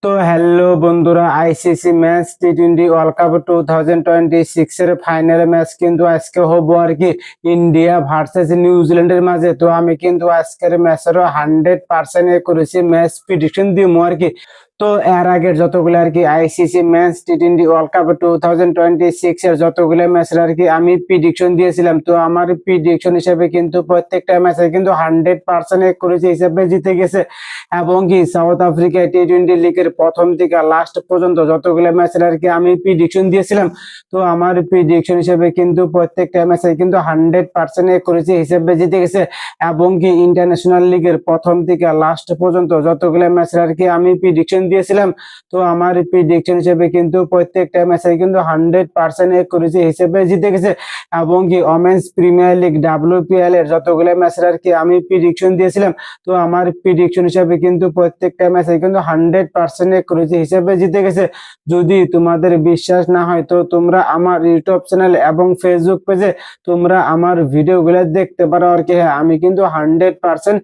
তো হ্যালো বন্ধুরা, ICC match টি-20 world cup 2026 এর ফাইনাল ম্যাচ কিন্তু আজকে হবো আর কি ইন্ডিয়া ভার্সেস নিউজিল্যান্ডের মাঝে। তো আমি কিন্তু আজকের ম্যাচেরও 100% করেছি ম্যাচ প্রেডিকশন দিব আর কি। তো এর আগের যতগুলো আর কি আইসিসি ম্যাচ টি-20 ওয়ার্ল্ড কাপ 2026 এর যতগুলো ম্যাচের আর কি আমি প্রেডিকশন দিয়েছিলাম। তো আমার প্রেডিকশন হিসেবে কিন্তু প্রত্যেকটা ম্যাচে কিন্তু 100% করেছি হিসেবে জিতে গেছে। এবং কি সাউথ আফ্রিকা টি-20 লিগের প্রথম থেকে লাস্ট পর্যন্ত যতগুলো ম্যাচের আর কি আমি প্রেডিকশন দিয়েছিলাম, তো আমার প্রেডিকশন হিসেবে কিন্তু প্রত্যেকটা ম্যাচে কিন্তু 100% করেছি হিসেবে জিতে গেছে। এবং কি ইন্টারন্যাশনাল লিগের প্রথম থেকে লাস্ট পর্যন্ত যতগুলো ম্যাচের আর কি আমি প্রেডিকশন দিয়েছিলাম, তো আমার প্রেডিকশন হিসেবে কিন্তু প্রত্যেকটা ম্যাচে কিন্তু 100% করেছি হিসেবে জিতে গেছে। এবং কি ওমেন্স প্রিমিয়ার লিগ WPL এর যতগুলো ম্যাচের আর কি আমি প্রেডিকশন দিয়েছিলাম, তো আমার প্রেডিকশন হিসেবে কিন্তু প্রত্যেকটা ম্যাচে কিন্তু 100% করেছি হিসেবে জিতে গেছে। যদি তোমাদের বিশ্বাস না হয় তো তোমরা আমার ইউটিউব চ্যানেল এবং ফেসবুক পেজে তোমরা আমার ভিডিওগুলো দেখতে পারো আর কি। হ্যাঁ, আমি কিন্তু 100%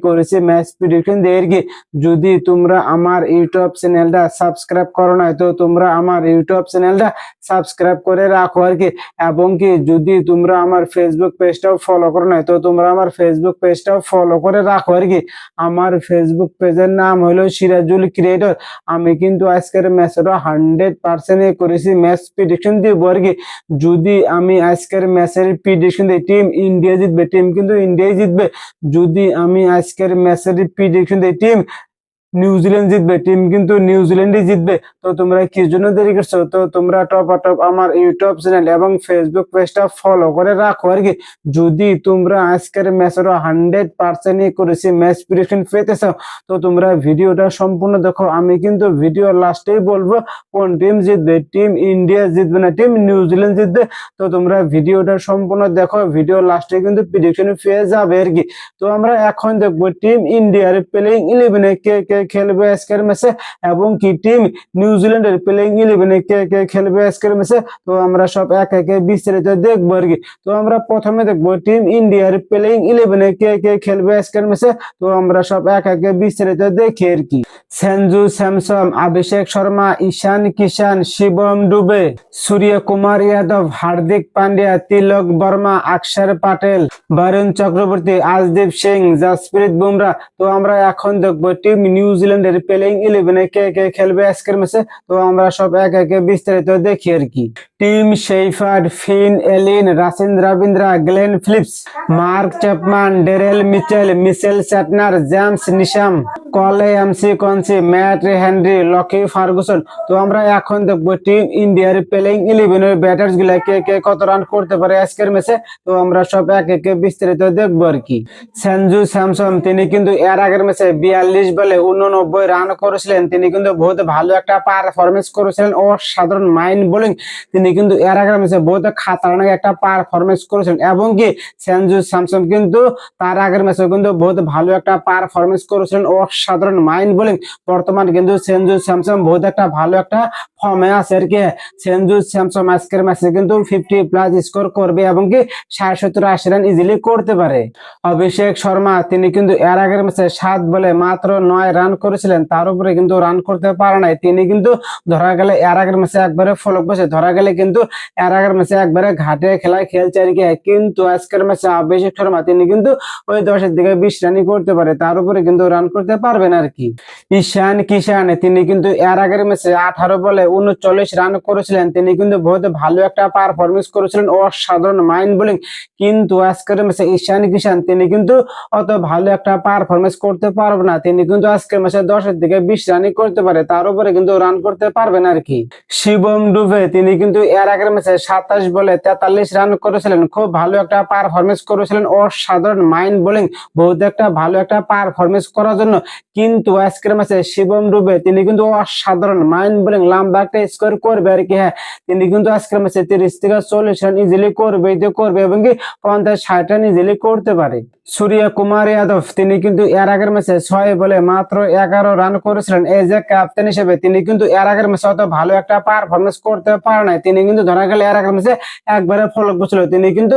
করেছি ম্যাচ প্রেডিকশন দিয়ে আর কি। যদি তোমরা আমার ইউটিউব চ্যানেলটা সাবস্ক্রাইব করো না, তো তোমরা আমার ইউটিউব চ্যানেলটা সাবস্ক্রাইব করে রাখো আর কি। এবং কি যদি তোমরা আমার ফেসবুক পেজটাও ফলো করো না, তো তোমরা আমার ফেসবুক পেজটাও ফলো করে রাখো আর কি। আমার ফেসবুক পেজের নাম হলো সিরাজুল ক্রিয়েটর। আমি কিন্তু আজকের ম্যাচেরও 100% করেছি ম্যাচ প্রেডিকশন দিব আর কি। যদি আমি আজকের ম্যাচের প্রেডিকশন দিই টিম ইন্ডিয়া জিতবে, টিম কিন্তু ইন্ডিয়াই জিতবে। যদি আমি আজকের ম্যাচের প্রেডিকশন দিই টিম নিউজিল্যান্ড জিতবে, টিম কিন্তু নিউজিল্যান্ডই জিতবে। তো তোমরা কি জন্য দেরি করছো? তো তোমরা টপ আমার ইউটিউব চ্যানেল এবং ফেসবুক পেজটা ফলো করে রাখো আর কি। যদি তোমরা আজকের ম্যাচেরও 100% করেছি ম্যাচ প্রেডিকশন পেতে চাও, তো তোমরা ভিডিওটা সম্পূর্ণ দেখো। আমি কিন্তু ভিডিও লাস্টেই বলবো কোন টিম জিতবে, টিম ইন্ডিয়া জিতবে না টিম নিউজিল্যান্ড জিতবে। তো তোমরা ভিডিওটা সম্পূর্ণ দেখো, ভিডিও লাস্টে কিন্তু প্রেডিকশন পেয়ে যাবে আর কি। তো আমরা এখন দেখবো টিম ইন্ডিয়ার প্লেইং 11 কে কে খেলবে আজকের ম্যাচে, এবং কি টিম নিউজিল্যান্ডের প্লেইং 11 কে কে খেলবে আজকের ম্যাচে। তো আমরা সব এক একে বিস্তারিত দেখবো আর কি। তো আমরা প্রথমে দেখবো টিম ইন্ডিয়ার প্লেইং 11 কে কে খেলবে আজকের ম্যাচে। তো আমরা সব এক একে বিস্তারিত দেখি আর কি। সঞ্জু স্যামসন, অভিষেক শর্মা, ঈশান কিষান, শিবম ডুবে, সূর্য কুমার যাদব, হার্দিক পান্ডিয়া, তিলক বর্মা, অক্ষর প্যাটেল, বরুণ চক্রবর্তী, আজদীপ সিং, জসপ্রীত বুমরা। তো আমরা এখন দেখবো টিম নিউজিল্যান্ডের প্লেইং 11 কে কে খেলবে আজকের ম্যাচে। তো আমরা সব এক একে বিস্তারিত দেখি আর কি। Tim Seifert, Finn Allen, Rachin Ravindra, Glenn Phillips, Mark Chapman, Daryl Mitchell, Mitchell Santner, James Neesham, Kyle এমসি, ম্যাট হেনরি, লকি ফার্গুসন। তো আমরা এখন দেখবো টিম ইন্ডিয়ার প্লেইং 11 এর ব্যাটার্স গুলা কে কে কত রান করতে পারে আজকের ম্যাচে। তো আমরা সব এক একে বিস্তারিত দেখবো আর কি। সঞ্জু স্যামসন, তিনি কিন্তু এর আগের ম্যাচে 42 বলে 89 রান করেছিলেন। তিনি কিন্তু বহুত ভালো একটা পারফরমেন্স করেছিলেন, অসাধারণ মাইন্ড বোলিং। তিনি কিন্তু এর আগের ম্যাচে বহুত খাতারনাক একটা পারফরমেন্স করেছিলেন। এবং কি সঞ্জু স্যামসন কিন্তু তার আগের ম্যাচে কিন্তু বহুত ভালো একটা পারফরমেন্স করেছিলেন, অসাধারণ মাইন্ড বোলিং। বর্তমানে কিন্তু সঞ্জু স্যামসন বহুত একটা ভালো একটা ফর্মে আছে আর কি। সঞ্জু স্যামসন আজকের ম্যাচে কিন্তু 50+ স্কোর করবে এবং কি 60-70-80 রান ইজিলি করতে পারে। অভিষেক শর্মা, তিনি কিন্তু এর আগের ম্যাচে 7 বলে মাত্র 9 রান করেছিলেন, তার উপরে কিন্তু রান করতে পারে নাই। তিনি কিন্তু ধরা গেলে এর আগের ম্যাচে একবারে ফলক বসে, ধরা গেলে কিন্তু এর আগের ম্যাচে একবারে ঘাটে খেলায় খেলছে আর কি। কিন্তু আজকের ম্যাচে অভিষেক শর্মা তিনি কিন্তু ওই 10 থেকে 20 রানই করতে পারে, তার উপরে কিন্তু রান করতে পারবেন আর কি। ঈশান কিষান, তিনি কিন্তু এর আগের ম্যাচে 18 বলে 39 রান করেছিলেন। তিনি কিন্তু বহুত ভালো একটা পারফরমেন্স করেছিলেন, অসাধারণ মাইন্ড বোলিং। কিন্তু আজকের ম্যাচে ঈশান কিষান তিনি কিন্তু অত ভালো একটা পারফরমেন্স করতে পারবে না। তিনি কিন্তু আজকের ম্যাচে 10 থেকে 20 রানই করতে পারে, তার উপরে কিন্তু রান করতে পারবেন আর কি। শিবম ডুবে, তিনি কিন্তু এর আগের ম্যাচে 27 বলে 43 রান করেছিলেন, খুব ভালো একটা পারফরমেন্স করেছিলেন, অসাধারণ মাইন্ড বোলিং। বহুত একটা ভালো একটা পারফরমেন্স করার জন্য কিন্তু আজকের ম্যাচে শিবম ডুবে তিনি কিন্তু অসাধারণ মাইন্ড বোলিং, লম্বা একটা স্কোর করবে আর কি। হ্যাঁ, তিনি কিন্তু আজকের ম্যাচে 30 থেকে 40 রান ইজিলি করবে এবং কি 50-60 রান ইজিলি করতে পারে। সূর্য কুমার যাদব, তিনি কিন্তু এর আগের ম্যাচে 6 বলে মাত্র 11 রান করেছিলেন এই যে ক্যাপ্টেন হিসেবে। তিনি কিন্তু এর আগের ম্যাচে অত ভালো একটা পারফরমেন্স করতে পারে নাই। তিনি কিন্তু ধরা গেলে এর আগের ম্যাচে একবারে ফলক বসছিল। তিনি কিন্তু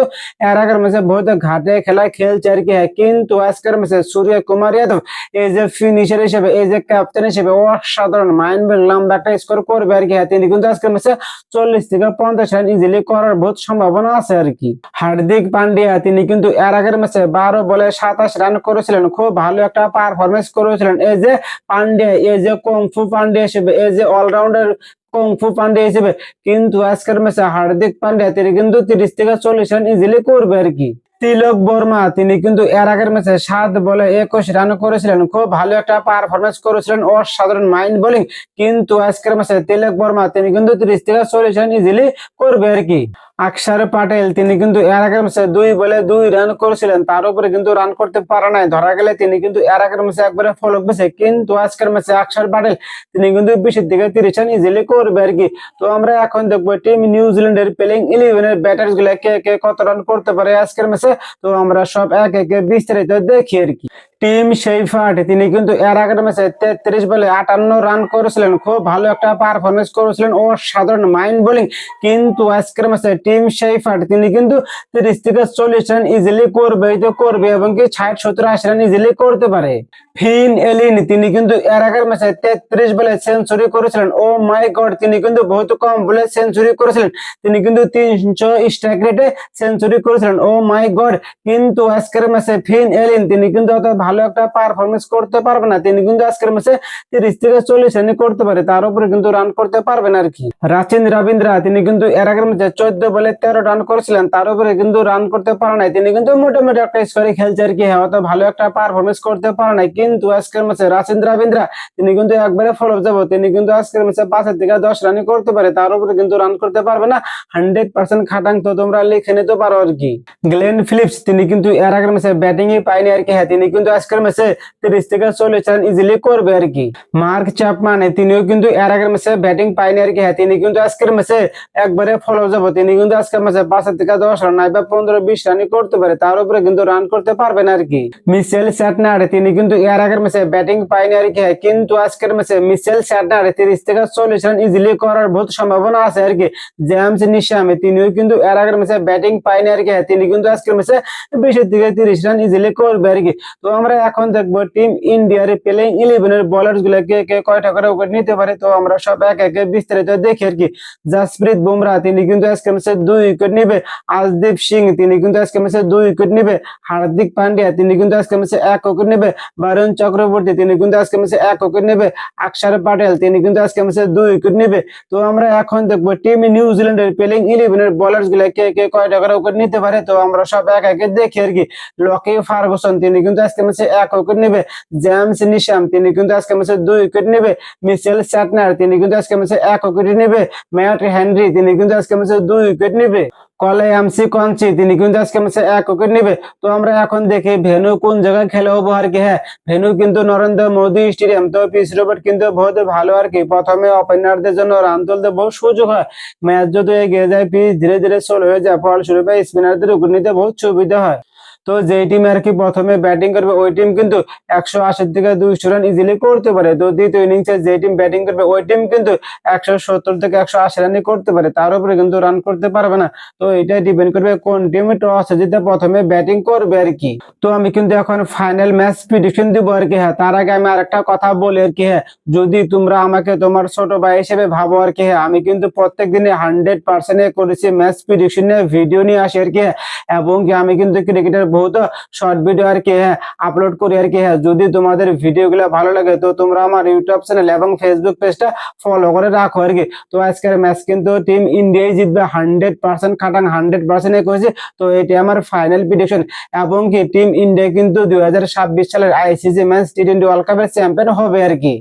এর আগের ম্যাচে বহুত ঘাটে খেলা খেলছে আর কি। কিন্তু আজকের ম্যাচে সূর্য কুমার যাদব এই যে ফিনিশার হিসেবে, এই যে ক্যাপ্টেন হিসেবে অসাধারণ মাইন্ড ব্লোয়িং লম্বা একটা স্কোর করবে আর কি। তিনি কিন্তু আজকের ম্যাচে 40 থেকে 50 রান ইজিলি করার বহুত সম্ভাবনা আছে আর কি। হার্দিক পান্ডিয়া তিনি কিন্তু এর আগের ম্যাচে 12 বলে 27 রান করেছিলেন, খুব ভালো একটা পারফরমেন্স করেছিলেন এই যে পান্ডিয়া, এই যে কুংফু পান্ডিয়া হিসেবে, এই যে অলরাউন্ডার কুংফু পান্ডিয়া হিসেবে। কিন্তু আজকের ম্যাচে হার্দিক পান্ডিয়া তিনি কিন্তু 30 থেকে 40 রান ইজিলি করবে আর কি। তিলক বর্মা তিনি কিন্তু এর আগের ম্যাচে 7 বলে 21 রান করেছিলেন, খুব ভালো একটা পারফরমেন্স করেছিলেন, অসাধারণ মাইন্ড বোলিং। কিন্তু আজকের ম্যাচে তিলক বর্মা তিনি কিন্তু 30 থেকে 40 রান ইজিলি করবে আর কি। অক্ষর প্যাটেল তিনি কিন্তু এর আগের ম্যাচে 2 বলে 2 রান করেছিলেন, তার উপরে কিন্তু রান করতে পারে নাই। ধরা গেলে তিনি কিন্তু এর আগের ম্যাচে একবারে ফলক বেছে। কিন্তু আজকের ম্যাচে অক্ষর প্যাটেল তিনি কিন্তু 20 থেকে 30 রান ইজিলি করবে আর কি। তো আমরা এখন দেখবো টিম নিউজিল্যান্ডের প্লেইং 11 এর ব্যাটার্স গুলা কে কে কত রান করতে পারে আজকের ম্যাচে। তো আমরা সব এক একে বিস্তারিত দেখি আর কি। টিম শেফার্ড তিনি কিন্তু এর আগের ম্যাচে 33 বলে 58 রান করেছিলেন, খুব ভালো একটা পারফরমেন্স করেছিলেন, অসাধারণ মাইন্ড বোলিং। কিন্তু আজকের ম্যাচে টিম শেফার্ড তিনি কিন্তু 30 থেকে 40 রান ইজিলি করবে এবং কি 60, 70, 80 রান ইজিলি করতে পারে। ফিন এলিন তিনি কিন্তু এর আগের ম্যাচে 33 বলে সেঞ্চুরি করেছিলেন। ও মাই গড, তিনি কিন্তু বহুত কম বলে সেঞ্চুরি করেছিলেন। তিনি কিন্তু 300 স্ট্রাইক রেটে সেঞ্চুরি করেছিলেন। ও মাই গড, কিন্তু আজকের ম্যাচে ফিন এলিন তিনি কিন্তু অত ভালো একটা পারফরমেন্স করতে পারবে না। তিনি কিন্তু আজকের ম্যাচে 30 থেকে 40 রান করতে পারে, তার উপরে কিন্তু রান করতে পারবেন আর কি। রাচিন রবীন্দ্রা তিনি কিন্তু এর আগের ম্যাচে 14 বলে 13 রান করেছিলেন, তার উপরে কিন্তু রান করতে পারে নাই। তিনি কিন্তু মোটামুটি একটা স্কোরে খেলছে আর কি, অত ভালো একটা পারফরমেন্স করতে পারে নাই। কিন্তু আজকের ম্যাচে রাচিন রবীন্দ্রা তিনি কিন্তু একবারে ফলো যাব। তিনি কিন্তু আজকের ম্যাচে 5 থেকে 10 রান করতে পারে, তার উপরে কিন্তু রান করতে পারবে না। 100% খাটাং তো তোমরা লিখে নিতে পারো আর কি। গ্লেন ফিলিপস তিনি কিন্তু এর আগের ম্যাচে ব্যাটিং এ পায়নি আর কি। তিনি কিন্তু আজকের ম্যাচে 30 থেকে 40 রান ইজিলি করবে আর কি। মার্ক চ্যাপম্যান তিনিও কিন্তু এর আগের ম্যাচে ব্যাটিং পায়নি আর কি। তিনি কিন্তু আজকের ম্যাচে একবারে ফলো যাব। তিনি কিন্তু আজকের ম্যাচে 5 থেকে 10 রান বা 15-20 রান করতে পারে, তার উপরে কিন্তু রান করতে পারবেন আর কি। মিচেল স্যাটনার তিনি কিন্তু এর আগের ম্যাচে ব্যাটিং পায়নি আর কি। কিন্তু আজকের ম্যাচে মিচেল স্যাটনার 30 থেকে 40 রান ইজিলি করার বহুত সম্ভাবনা আছে আর কি। জেমস নিশাম তিনিও কিন্তু এর আগের ম্যাচে ব্যাটিং পায়নি আর কি। তিনি কিন্তু আজকের ম্যাচে 20 থেকে 30 রান ইজিলি করবে আর কি। তো আমরা এখন দেখবো টিম ইন্ডিয়ার প্লেইং 11 এর বোলার গুলা কে কে কয়টা করে উইকেট নিতে পারে। তো আমরা সব এক একে বিস্তারিত দেখি আর কি। জাসপ্রীত বুমরা তিনি কিন্তু আজকে ম্যাচে 2 উইকেট নেবে। আজদীপ সিং তিনি কিন্তু আজকে ম্যাচে 2 উইকেট নেবে। হার্দিক পান্ডিয়া তিনি কিন্তু আজকে ম্যাচে 1 উইকেট নেবে। বরুণ চক্রবর্তী তিনি কিন্তু আজকে ম্যাচে 1 উইকেট নেবে। অক্ষর প্যাটেল তিনি কিন্তু আজকে ম্যাচে 2 উইকেট নেবে। তো আমরা এখন দেখবো টিম নিউজিল্যান্ডের প্লেইং 11 এর বোলার গুলা কে কে কয়টা করে উইকেট নিতে পারে। তো আমরা সব এক একে দেখি আর কি। লকি ফার্গুসন তিনি কিন্তু আজকে ম্যাচে 1 উইকেট নেবে। জেমস নিশাম তিনি কিন্তু আজকে ম্যাচে 2 উইকেট নেবে। মিচেল স্যাটনার তিনি কিন্তু আজকে ম্যাচে 1 উইকেট নেবে। ম্যাট হেনরি তিনি কিন্তু আজকে ম্যাচে 2 উইকেট নেবে। কলেয়ামসি কঞ্চি তিনি কিন্তু আজকে ম্যাচে 1 উইকেট নেবে। তো আমরা এখন দেখি ভেন্যু কোন জায়গায় খেলা হবো আর কি। ভেন্যু কিন্তু নরেন্দ্র মোদী স্টেডিয়াম। তো পিচ রোবট কিন্তু বহুত ভালো আর কি। প্রথমে ওপেনারদের জন্য রান তুলতে বহুত সুযোগ হয়। ম্যাচ যদি এগিয়ে যায় পিচ ধীরে ধীরে স্লো হয়ে যায়, ফলস্বরূপ স্পিনারদের উইকেট নিতে বহুত সুবিধা হয়। তো যে টিম আর কি প্রথমে ব্যাটিং করবে ওই টিম কিন্তু 180 থেকে 200 রান ইজিলি করতে পারে। তো দ্বিতীয় ইনিংসে যে টিম ব্যাটিং করবে ওই টিম কিন্তু 170 থেকে 180 রানই করতে পারে, তার উপরে কিন্তু রান করতে পারবে না। তো এটা ডিপেন্ড করবে কোন টিম টস জিতে প্রথমে ব্যাটিং করবে আর কি। তো আমি কিন্তু এখন ফাইনাল ম্যাচ প্রেডিকশন দিব আর কি। তার আগে আমি আরেকটা কথা বলি আর কি। যদি তোমরা আমাকে তোমার ছোট ভাই হিসেবে ভাবো আর কি, আমি কিন্তু প্রত্যেক দিনে 100% করেছি ম্যাচ প্রেডিকশন নিয়ে ভিডিও নিয়ে আসি আর কি। এবং কি আমি কিন্তু ক্রিকেটের বহুত শর্ট ভিডিও আর কি আপলোড করি আর কি। যদি তোমাদের ভিডিও গুলা ভালো লাগে তো তোমরা আমার ইউটিউব চ্যানেল এবং ফেসবুক পেজটা ফলো করে রাখো আর কি। তো আজকের ম্যাচ কিন্তু টিম ইন্ডিয়াই জিতবে, 100% খাটাং 100% করেছে। তো এটি আমার ফাইনাল প্রেডিকশন। এবং কি টিম ইন্ডিয়া কিন্তু 2026 সালের আইসিসি মেন্স টি-20 ওয়ার্ল্ড কাপের চ্যাম্পিয়ন হবে আর কি।